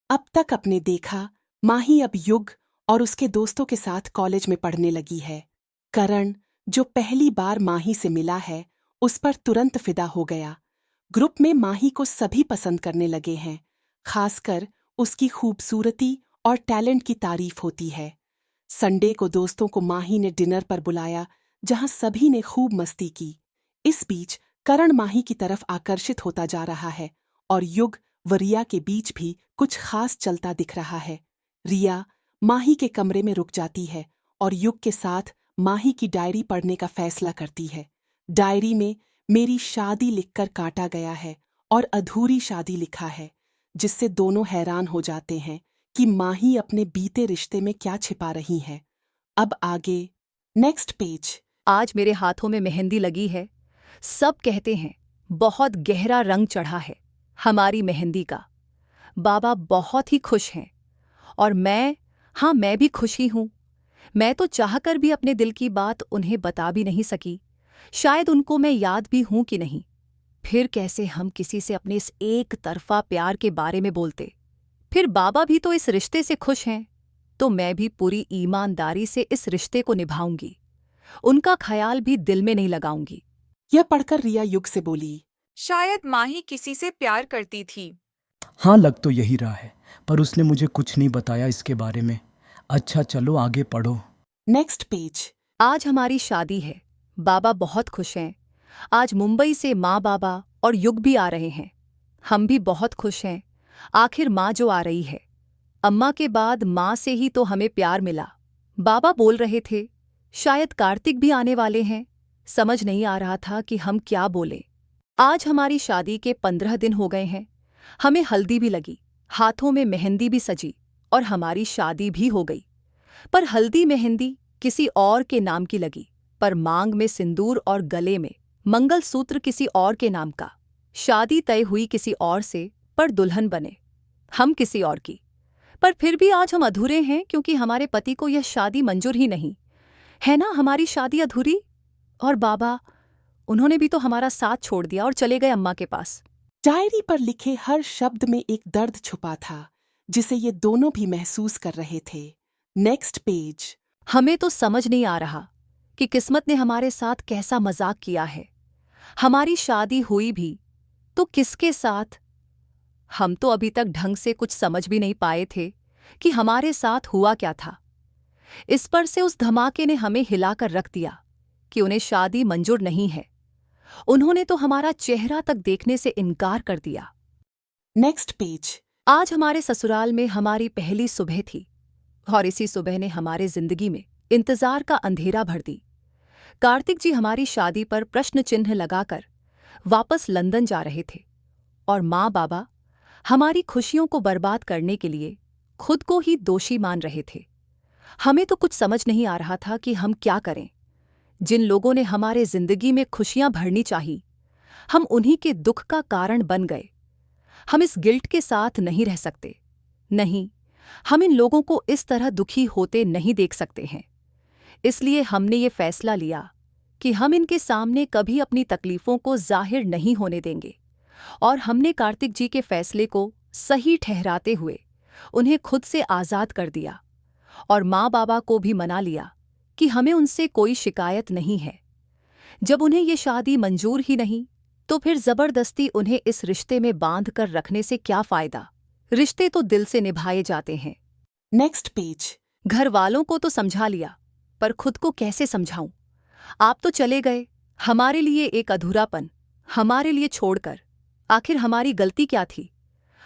अब तक अपने देखा, माही अब युग और उसके दोस्तों के साथ कॉलेज में पढ़ने लगी है। करण, जो पहली बार माही से मिला है, उस पर तुरंत फिदा हो गया। ग्रुप में माही को सभी पसंद करने लगे हैं, खासकर उसकी खूबसूरती और टैलेंट की तारीफ होती है। संडे को दोस्तों को माही ने डिनर पर बुलाया, जहां सभी ने खूब मस्ती की। इस बीच करण माही की तरफ आकर्षित होता जा रहा है और युग व रिया के बीच भी कुछ खास चलता दिख रहा है। रिया माही के कमरे में रुक जाती है और युग के साथ माही की डायरी पढ़ने का फैसला करती है। डायरी में मेरी शादी लिखकर काटा गया है और अधूरी शादी लिखा है, जिससे दोनों हैरान हो जाते हैं कि माही अपने बीते रिश्ते में क्या छिपा रही है। अब आगे, नेक्स्ट पेज। आज मेरे हाथों में मेहंदी लगी है। सब कहते हैं बहुत गहरा रंग चढ़ा है हमारी मेहंदी का। बाबा बहुत ही खुश हैं और मैं भी खुश ही हूँ। मैं तो चाहकर भी अपने दिल की बात उन्हें बता भी नहीं सकी। शायद उनको मैं याद भी हूँ कि नहीं। फिर कैसे हम किसी से अपने इस एक तरफा प्यार के बारे में बोलते। फिर बाबा भी तो इस रिश्ते से खुश हैं, तो मैं भी पूरी ईमानदारी से इस रिश्ते को निभाऊंगी। उनका ख्याल भी दिल में नहीं लगाऊंगी। यह पढ़कर रिया युग से बोली, शायद माही किसी से प्यार करती थी। हाँ, लग तो यही रहा है, पर उसने मुझे कुछ नहीं बताया इसके बारे में। अच्छा चलो आगे पढ़ो। Next page. आज हमारी शादी है। बाबा बहुत खुश हैं। आज मुंबई से माँ बाबा और युग भी आ रहे हैं। हम भी बहुत खुश हैं। आखिर माँ जो आ रही है। अम्मा के बाद माँ से ही तो हमें प्यार मिला। बाबा बोल रहे थे शायद कार्तिक भी आने वाले हैं। समझ नहीं आ रहा था कि हम क्या बोलें। आज हमारी शादी के 15 दिन हो गए हैं। हमें हल्दी भी लगी, हाथों में मेहंदी भी सजी और हमारी शादी भी हो गई। पर हल्दी मेहंदी किसी और के नाम की लगी, पर मांग में सिंदूर और गले में मंगलसूत्र किसी और के नाम का। शादी तय हुई किसी और से, पर दुल्हन बने हम किसी और की। पर फिर भी आज हम अधूरे हैं, क्योंकि हमारे पति को यह शादी मंजूर ही नहीं है ना। हमारी शादी अधूरी। और बाबा, उन्होंने भी तो हमारा साथ छोड़ दिया और चले गए अम्मा के पास। डायरी पर लिखे हर शब्द में एक दर्द छुपा था, जिसे ये दोनों भी महसूस कर रहे थे। Next page. हमें तो समझ नहीं आ रहा कि किस्मत ने हमारे साथ कैसा मजाक किया है। हमारी शादी हुई भी तो किसके साथ। हम तो अभी तक ढंग से कुछ समझ भी नहीं पाए थे कि हमारे साथ हुआ क्या था। इस पर से उस धमाके ने हमें हिलाकर रख दिया कि उन्हें शादी मंजूर नहीं है। उन्होंने तो हमारा चेहरा तक देखने से इनकार कर दिया। Next page. आज हमारे ससुराल में हमारी पहली सुबह थी और इसी सुबह ने हमारे जिंदगी में इंतजार का अंधेरा भर दी। कार्तिक जी हमारी शादी पर प्रश्न चिन्ह लगाकर वापस लंदन जा रहे थे और माँ बाबा हमारी खुशियों को बर्बाद करने के लिए खुद को ही दोषी मान रहे थे। हमें तो कुछ समझ नहीं आ रहा था कि हम क्या करें। जिन लोगों ने हमारे जिंदगी में खुशियां भरनी चाहिए, हम उन्हीं के दुख का कारण बन गए। हम इस गिल्ट के साथ नहीं रह सकते। नहीं, हम इन लोगों को इस तरह दुखी होते नहीं देख सकते हैं। इसलिए हमने ये फैसला लिया कि हम इनके सामने कभी अपनी तकलीफों को जाहिर नहीं होने देंगे। और हमने कार्तिक जी के फैसले को सही ठहराते हुए उन्हें खुद से आज़ाद कर दिया और माँ बाबा को भी मना लिया कि हमें उनसे कोई शिकायत नहीं है। जब उन्हें ये शादी मंजूर ही नहीं, तो फिर जबरदस्ती उन्हें इस रिश्ते में बांध कर रखने से क्या फायदा। रिश्ते तो दिल से निभाए जाते हैं। Next page. घर वालों को तो समझा लिया, पर खुद को कैसे समझाऊं। आप तो चले गए, हमारे लिए एक अधूरापन हमारे लिए छोड़कर। आखिर हमारी गलती क्या थी।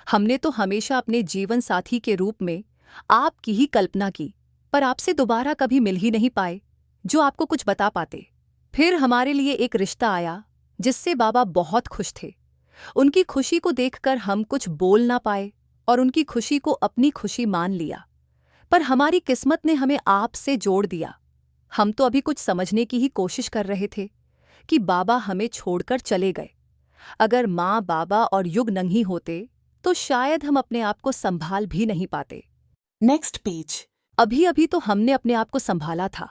हमने तो हमेशा अपने जीवन साथी के रूप में आपकी ही कल्पना की, पर आपसे दोबारा कभी मिल ही नहीं पाए जो आपको कुछ बता पाते। फिर हमारे लिए एक रिश्ता आया जिससे बाबा बहुत खुश थे। उनकी खुशी को देखकर हम कुछ बोल ना पाए और उनकी खुशी को अपनी खुशी मान लिया। पर हमारी किस्मत ने हमें आपसे जोड़ दिया। हम तो अभी कुछ समझने की ही कोशिश कर रहे थे कि बाबा हमें छोड़कर चले गए। अगर माँ बाबा और युग नंगी होते तो शायद हम अपने आप को संभाल भी नहीं पाते। Next page. अभी अभी तो हमने अपने आप को संभाला था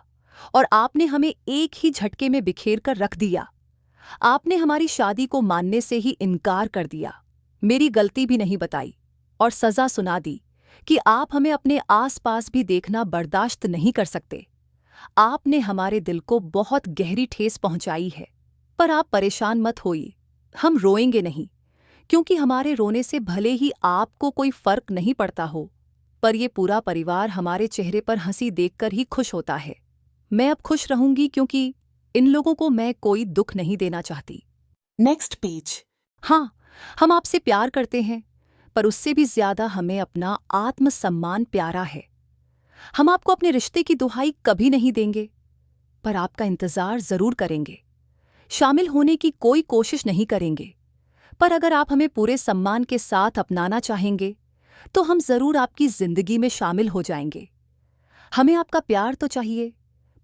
और आपने हमें एक ही झटके में बिखेर कर रख दिया। आपने हमारी शादी को मानने से ही इनकार कर दिया, मेरी गलती भी नहीं बताई और सज़ा सुना दी कि आप हमें अपने आसपास भी देखना बर्दाश्त नहीं कर सकते। आपने हमारे दिल को बहुत गहरी ठेस पहुंचाई है। पर आप परेशान मत होइए, हम रोएंगे नहीं, क्योंकि हमारे रोने से भले ही आपको कोई फर्क नहीं पड़ता हो, पर ये पूरा परिवार हमारे चेहरे पर हंसी देखकर ही खुश होता है। मैं अब खुश रहूंगी क्योंकि इन लोगों को मैं कोई दुख नहीं देना चाहती। Next page. हाँ, हम आपसे प्यार करते हैं, पर उससे भी ज्यादा हमें अपना आत्मसम्मान प्यारा है। हम आपको अपने रिश्ते की दुहाई कभी नहीं देंगे, पर आपका इंतजार जरूर करेंगे। शामिल होने की कोई कोशिश नहीं करेंगे, पर अगर आप हमें पूरे सम्मान के साथ अपनाना चाहेंगे तो हम जरूर आपकी जिंदगी में शामिल हो जाएंगे। हमें आपका प्यार तो चाहिए,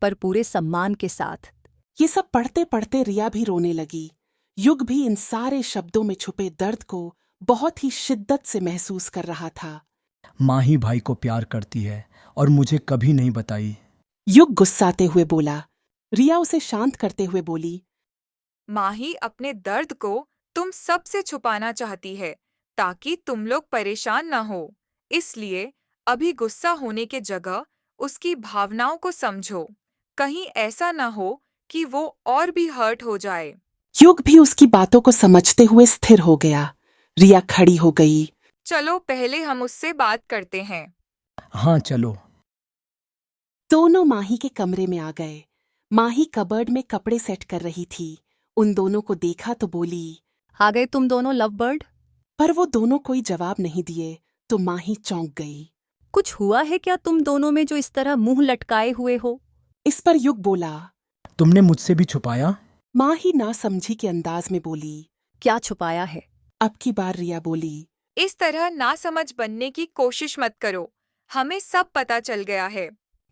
पर पूरे सम्मान के साथ। ये सब पढ़ते पढ़ते रिया भी रोने लगी। युग भी इन सारे शब्दों में छुपे दर्द को बहुत ही शिद्दत से महसूस कर रहा था। माही भाई को प्यार करती है और मुझे कभी नहीं बताई। युग गुस्साते हुए बोला। रिया उसे शांत करते हुए बोली, माही अपने दर्द को तुम सबसे छुपाना चाहती है ताकि तुम लोग परेशान न हो। इसलिए अभी गुस्सा होने के जगह उसकी भावनाओं को समझो। कहीं ऐसा न हो कि वो और भी हर्ट हो जाए। युग भी उसकी बातों को समझते हुए स्थिर हो गया। रिया खड़ी हो गई। चलो पहले हम उससे बात करते हैं। हाँ चलो। दोनों माही के कमरे में आ गए। माही कबर्ड में कपड़े सेट कर रही थी। उन दोनों को देखा तो बोली, आ गए तुम दोनों लव बर्ड? पर वो दोनों कोई जवाब नहीं दिए तो माही चौंक गई। कुछ हुआ है क्या तुम दोनों में जो इस तरह मुंह लटकाए हुए हो? इस पर युग बोला। तुमने मुझसे भी छुपाया? माही ना समझी के अंदाज में बोली। क्या छुपाया है? अब की बार रिया बोली। इस तरह नासमझ बनने की कोशिश मत करो। हमें सब पता चल गया है।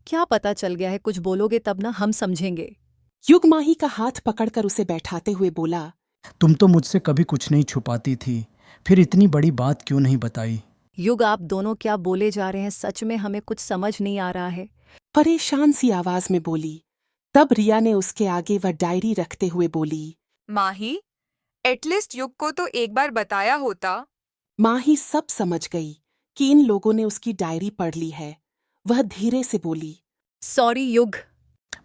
क्या पता चल गया है? कुछ बोलोगे तब ना हम समझेंगे। युग माही का हाथ पकड़कर उसे बैठाते हुए बोला, तुम तो मुझसे कभी कुछ नहीं छुपाती थी, फिर इतनी बड़ी बात क्यों नहीं बताई? युग, आप दोनों क्या बोले जा रहे हैं? सच में हमें कुछ समझ नहीं आ रहा है। परेशान सी आवाज में बोली। तब रिया ने उसके आगे वह डायरी रखते हुए बोली। माही, एटलीस्ट युग को तो एक बार बताया होता। माही सब समझ गई कि इन लोगों ने उसकी डायरी पढ़ ली है। वह धीरे से बोली, सॉरी युग।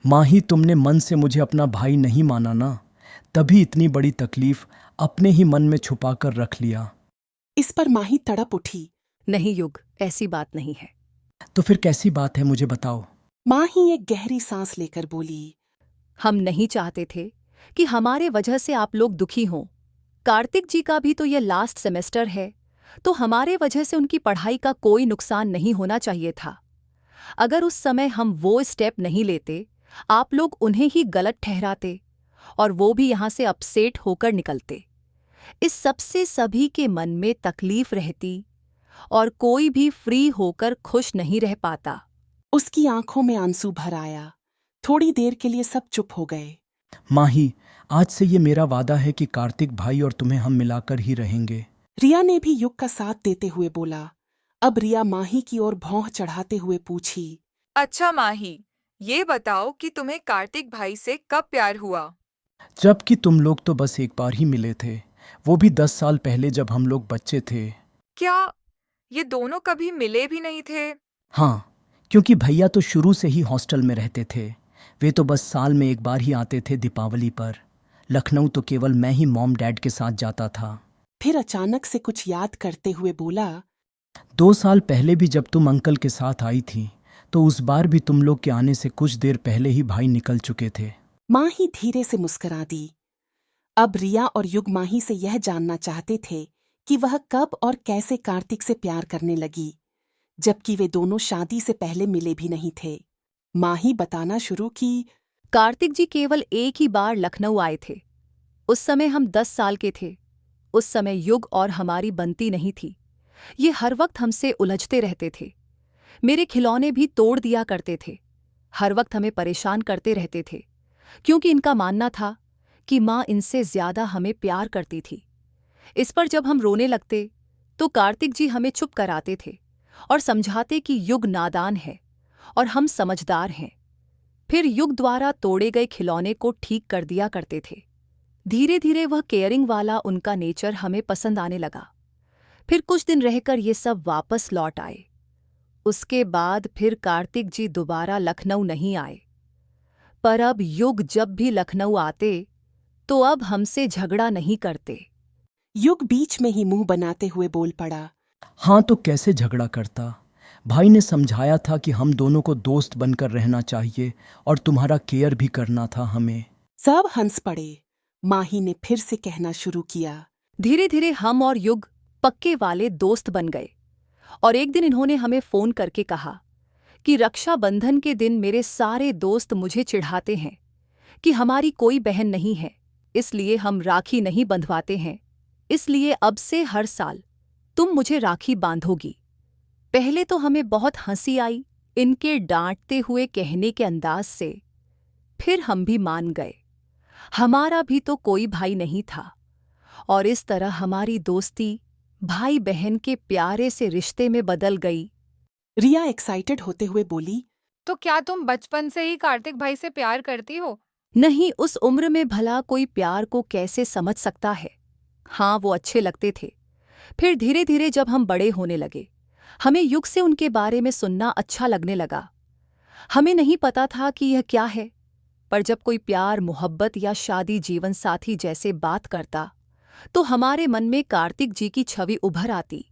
माही, तुमने मन से मुझे अपना भाई नहीं माना ना, तभी इतनी बड़ी तकलीफ अपने ही मन में छुपा कर रख लिया। इस पर माही तड़प उठी। नहीं युग, ऐसी बात नहीं है। तो फिर कैसी बात है, मुझे बताओ। माही एक गहरी सांस लेकर बोली। हम नहीं चाहते थे कि हमारे वजह से आप लोग दुखी हों। कार्तिक जी का भी तो ये लास्ट सेमेस्टर है, तो हमारे वजह से उनकी पढ़ाई का कोई नुकसान नहीं होना चाहिए था। अगर उस समय हम वो स्टेप नहीं लेते, आप लोग उन्हें ही गलत ठहराते और वो भी यहाँ से अपसेट होकर निकलते। इस सबसे सभी के मन में तकलीफ रहती और कोई भी फ्री होकर खुश नहीं रह पाता। उसकी आंखों में आंसू भर आया। थोड़ी देर के लिए सब चुप हो गए। माही, आज से ये मेरा वादा है कि कार्तिक भाई और तुम्हें हम मिलाकर ही रहेंगे। रिया ने भी युग का साथ देते हुए बोला। अब रिया माही की ओर भौं चढ़ाते हुए पूछी, अच्छा माही, ये बताओ कि तुम्हें कार्तिक भाई से कब प्यार हुआ? जबकि तुम लोग तो बस एक बार ही मिले थे, वो भी 10 साल पहले जब हम लोग बच्चे थे। क्या ये दोनों कभी मिले भी नहीं थे? हाँ, क्योंकि भैया तो शुरू से ही हॉस्टल में रहते थे। वे तो बस साल में एक बार ही आते थे दीपावली पर। लखनऊ तो केवल मैं ही मॉम डैड के साथ जाता था। फिर अचानक से कुछ याद करते हुए बोला, 2 साल पहले भी जब तुम अंकल के साथ आई थी, तो उस बार भी तुम लोग के आने से कुछ देर पहले ही भाई निकल चुके थे। माही धीरे से मुस्कुरा दी। अब रिया और युग माही से यह जानना चाहते थे कि वह कब और कैसे कार्तिक से प्यार करने लगी, जबकि वे दोनों शादी से पहले मिले भी नहीं थे। माही बताना शुरू की। कार्तिक जी केवल एक ही बार लखनऊ आए थे। उस समय हम 10 साल के थे। उस समय युग और हमारी बनती नहीं थी। ये हर वक्त हमसे उलझते रहते थे। मेरे खिलौने भी तोड़ दिया करते थे। हर वक्त हमें परेशान करते रहते थे, क्योंकि इनका मानना था कि माँ इनसे ज्यादा हमें प्यार करती थी। इस पर जब हम रोने लगते तो कार्तिक जी हमें चुप कराते थे और समझाते कि युग नादान है और हम समझदार हैं। फिर युग द्वारा तोड़े गए खिलौने को ठीक कर दिया करते थे। धीरे धीरे वह केयरिंग वाला उनका नेचर हमें पसंद आने लगा। फिर कुछ दिन रहकर ये सब वापस लौट आए। उसके बाद फिर कार्तिक जी दोबारा लखनऊ नहीं आए। पर अब युग जब भी लखनऊ आते तो अब हमसे झगड़ा नहीं करते। युग बीच में ही मुंह बनाते हुए बोल पड़ा। हाँ तो कैसे झगड़ा करता? भाई ने समझाया था कि हम दोनों को दोस्त बनकर रहना चाहिए और तुम्हारा केयर भी करना था हमें। सब हंस पड़े। माही ने फिर से कहना शुरू किया। धीरे धीरे हम और युग पक्के वाले दोस्त बन गए और एक दिन इन्होंने हमें फोन करके कहा कि रक्षाबंधन के दिन मेरे सारे दोस्त मुझे चिढ़ाते हैं कि हमारी कोई बहन नहीं है, इसलिए हम राखी नहीं बंधवाते हैं, इसलिए अब से हर साल तुम मुझे राखी बांधोगी। पहले तो हमें बहुत हंसी आई इनके डांटते हुए कहने के अंदाज से, फिर हम भी मान गए। हमारा भी तो कोई भाई नहीं था और इस तरह हमारी दोस्ती भाई बहन के प्यारे से रिश्ते में बदल गई। रिया एक्साइटेड होते हुए बोली। तो क्या तुम बचपन से ही कार्तिक भाई से प्यार करती हो? नहीं, उस उम्र में भला कोई प्यार को कैसे समझ सकता है। हाँ, वो अच्छे लगते थे। फिर धीरे धीरे जब हम बड़े होने लगे हमें युग से उनके बारे में सुनना अच्छा लगने लगा। हमें नहीं पता था कि यह क्या है, पर जब कोई प्यार मोहब्बत या शादी जीवन साथी जैसे बात करता तो हमारे मन में कार्तिक जी की छवि उभर आती।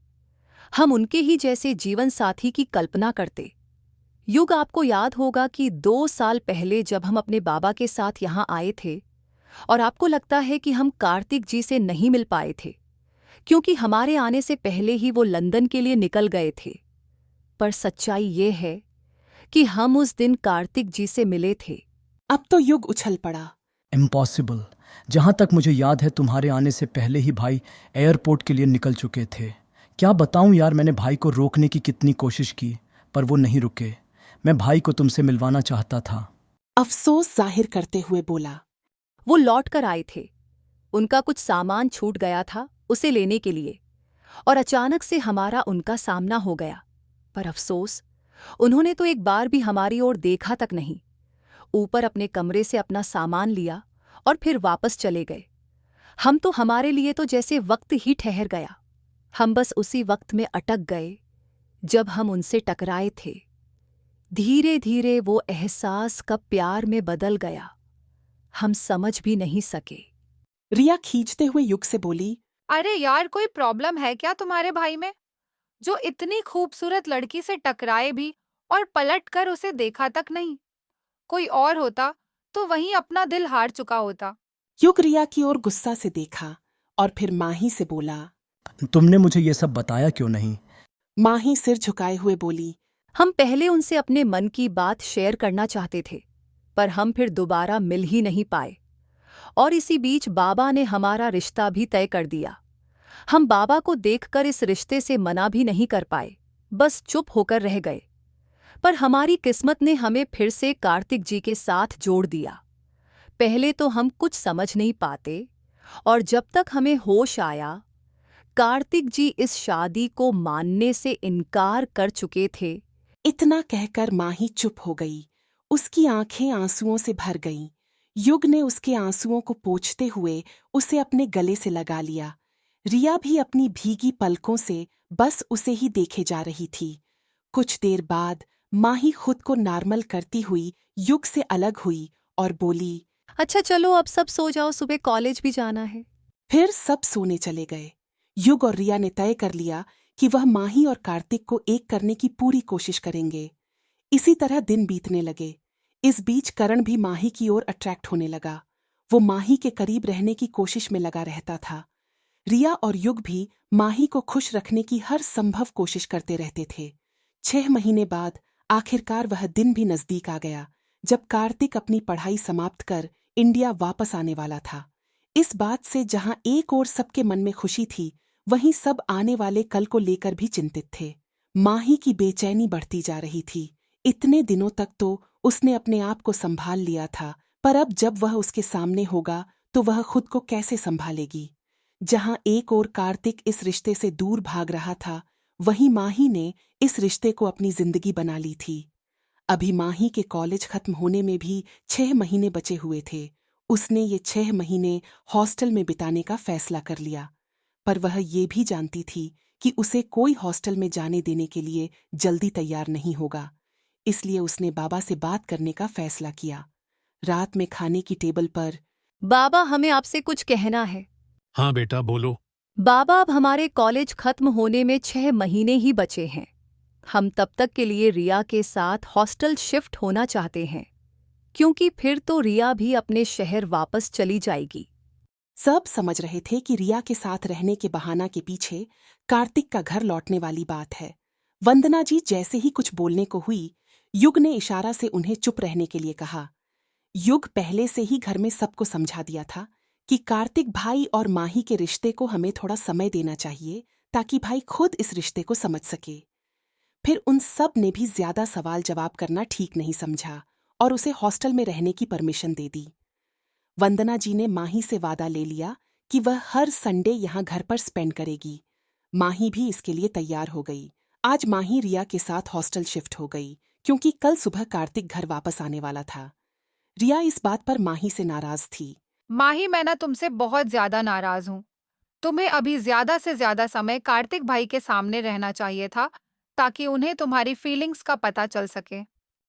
हम उनके ही जैसे जीवन साथी की कल्पना करते। युग, आपको याद होगा कि 2 साल पहले जब हम अपने बाबा के साथ यहाँ आए थे और आपको लगता है कि हम कार्तिक जी से नहीं मिल पाए थे क्योंकि हमारे आने से पहले ही वो लंदन के लिए निकल गए थे। पर सच्चाई ये है कि हम उस दिन कार्तिक जी से मिले थे। अब तो युग उछल पड़ा। इम्पॉसिबल। जहाँ तक मुझे याद है तुम्हारे आने से पहले ही भाई एयरपोर्ट के लिए निकल चुके थे। क्या बताऊँ यार, मैंने भाई को रोकने की कितनी कोशिश की पर वो नहीं रुके। मैं भाई को तुमसे मिलवाना चाहता था। अफसोस जाहिर करते हुए बोला। वो लौट कर आए थे, उनका कुछ सामान छूट गया था उसे लेने के लिए और अचानक से हमारा उनका सामना हो गया। पर अफसोस, उन्होंने तो एक बार भी हमारी ओर देखा तक नहीं। ऊपर अपने कमरे से अपना सामान लिया और फिर वापस चले गए। हम तो हमारे लिए तो जैसे वक्त ही ठहर गया। हम बस उसी वक्त में अटक गए जब हम उनसे टकराए थे। धीरे धीरे वो एहसास कब प्यार में बदल गया हम समझ भी नहीं सके। रिया खींचते हुए युग से बोली। अरे यार, कोई प्रॉब्लम है क्या तुम्हारे भाई में, जो इतनी खूबसूरत लड़की से टकराए भी और पलट कर उसे देखा तक नहीं? कोई और होता तो वहीं अपना दिल हार चुका होता। युग रिया की ओर गुस्सा से देखा और फिर माही से बोला। तुमने मुझे ये सब बताया क्यों नहीं? माही सिर झुकाए हुए बोली। हम पहले उनसे अपने मन की बात शेयर करना चाहते थे, पर हम फिर दोबारा मिल ही नहीं पाए और इसी बीच बाबा ने हमारा रिश्ता भी तय कर दिया। हम बाबा को देखकर इस रिश्ते से मना भी नहीं कर पाए, बस चुप होकर रह गए। पर हमारी किस्मत ने हमें फिर से कार्तिक जी के साथ जोड़ दिया। पहले तो हम कुछ समझ नहीं पाते और जब तक हमें होश आया कार्तिक जी इस शादी को मानने से इनकार कर चुके थे। इतना कहकर माही चुप हो गई। उसकी आंखें आंसुओं से भर गईं। युग ने उसके आंसुओं को पोंछते हुए उसे अपने गले से लगा लिया। रिया भी अपनी भीगी पलकों से बस उसे ही देखे जा रही थी। कुछ देर बाद माही खुद को नॉर्मल करती हुई युग से अलग हुई और बोली। अच्छा चलो अब सब सो जाओ, सुबह कॉलेज भी जाना है। फिर सब सोने चले गए। युग और रिया ने तय कर लिया कि वह माही और कार्तिक को एक करने की पूरी कोशिश करेंगे। इसी तरह दिन बीतने लगे। इस बीच करण भी माही की ओर अट्रैक्ट होने लगा। वो माही के करीब रहने की कोशिश में लगा रहता था। रिया और युग भी माही को खुश रखने की हर संभव कोशिश करते रहते थे। 6 महीने बाद आखिरकार वह दिन भी नजदीक आ गया जब कार्तिक अपनी पढ़ाई समाप्त कर इंडिया वापस आने वाला था। इस बात से जहां एक ओर सबके मन में खुशी थी, वहीं सब आने वाले कल को लेकर भी चिंतित थे। माही की बेचैनी बढ़ती जा रही थी। इतने दिनों तक तो उसने अपने आप को संभाल लिया था, पर अब जब वह उसके सामने होगा तो वह खुद को कैसे संभालेगी। जहां एक ओर कार्तिक इस रिश्ते से दूर भाग रहा था, वहीं माही ने इस रिश्ते को अपनी जिंदगी बना ली थी। अभी माही के कॉलेज खत्म होने में भी 6 महीने बचे हुए थे। उसने ये 6 महीने हॉस्टल में बिताने का फैसला कर लिया, पर वह ये भी जानती थी कि उसे कोई हॉस्टल में जाने देने के लिए जल्दी तैयार नहीं होगा। इसलिए उसने बाबा से बात करने का फैसला किया। रात में खाने की टेबल पर बाबा, हमें आपसे कुछ कहना है। हाँ बेटा, बोलो। बाबा, अब हमारे कॉलेज खत्म होने में 6 महीने ही बचे हैं। हम तब तक के लिए रिया के साथ हॉस्टल शिफ्ट होना चाहते हैं, क्योंकि फिर तो रिया भी अपने शहर वापस चली जाएगी। सब समझ रहे थे कि रिया के साथ रहने के बहाना के पीछे कार्तिक का घर लौटने वाली बात है। वंदना जी जैसे ही कुछ बोलने को हुई, युग ने इशारा से उन्हें चुप रहने के लिए कहा। युग पहले से ही घर में सबको समझा दिया था कि कार्तिक भाई और माही के रिश्ते को हमें थोड़ा समय देना चाहिए, ताकि भाई खुद इस रिश्ते को समझ सके। फिर उन सब ने भी ज्यादा सवाल जवाब करना ठीक नहीं समझा और उसे हॉस्टल में रहने की परमिशन दे दी। वंदना जी ने माही से वादा ले लिया कि वह हर संडे यहाँ घर पर स्पेंड करेगी। माही भी इसके लिए तैयार हो गई। आज माही रिया के साथ हॉस्टल शिफ्ट हो गई, क्योंकि कल सुबह कार्तिक घर वापस आने वाला था। रिया इस बात पर माही से नाराज थी। माही, मैं ना तुमसे बहुत ज्यादा नाराज हूँ। तुम्हें अभी ज्यादा से ज्यादा समय कार्तिक भाई के सामने रहना चाहिए था, ताकि उन्हें तुम्हारी फीलिंग्स का पता चल सके।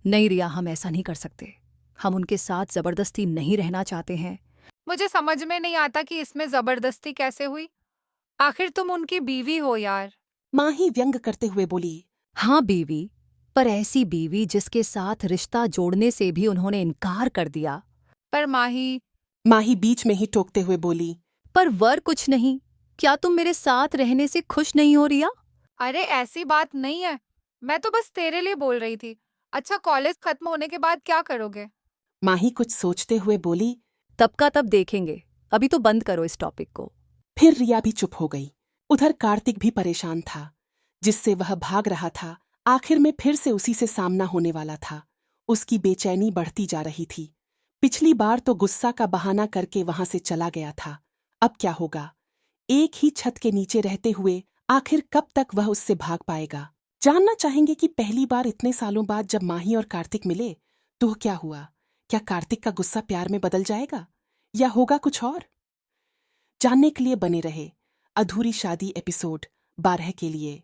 नहीं रिया, हम ऐसा नहीं कर सकते। हम उनके साथ जबरदस्ती नहीं रहना चाहते हैं। मुझे समझ में नहीं आता कि इसमें जबरदस्ती कैसे हुई। आखिर तुम उनकी बीवी हो यार। माही व्यंग करते हुए बोली। हाँ बीवी, पर ऐसी बीवी जिसके साथ रिश्ता जोड़ने से भी उन्होंने इनकार कर दिया। पर माही। माही बीच में ही टोकते हुए बोली। पर वर कुछ नहीं। क्या तुम मेरे साथ रहने से खुश नहीं हो रिया? अरे ऐसी बात नहीं है, मैं तो बस तेरे लिए बोल रही थी। अच्छा, कॉलेज खत्म होने के बाद क्या करोगे? माही कुछ सोचते हुए बोली। तब का तब देखेंगे, अभी तो बंद करो इस टॉपिक को। फिर रिया भी चुप हो गई। उधर कार्तिक भी परेशान था, जिससे वह भाग रहा था। आखिर में फिर से उसी से सामना होने वाला था। उसकी बेचैनी बढ़ती जा रही थी। पिछली बार तो गुस्सा का बहाना करके वहां से चला गया था। अब क्या होगा? एक ही छत के नीचे रहते हुए आखिर कब तक वह उससे भाग पाएगा? जानना चाहेंगे कि पहली बार इतने सालों बाद जब माही और कार्तिक मिले तो क्या हुआ? क्या कार्तिक का गुस्सा प्यार में बदल जाएगा या होगा कुछ और? जानने के लिए बने रहे अधूरी शादी एपिसोड 12 के लिए।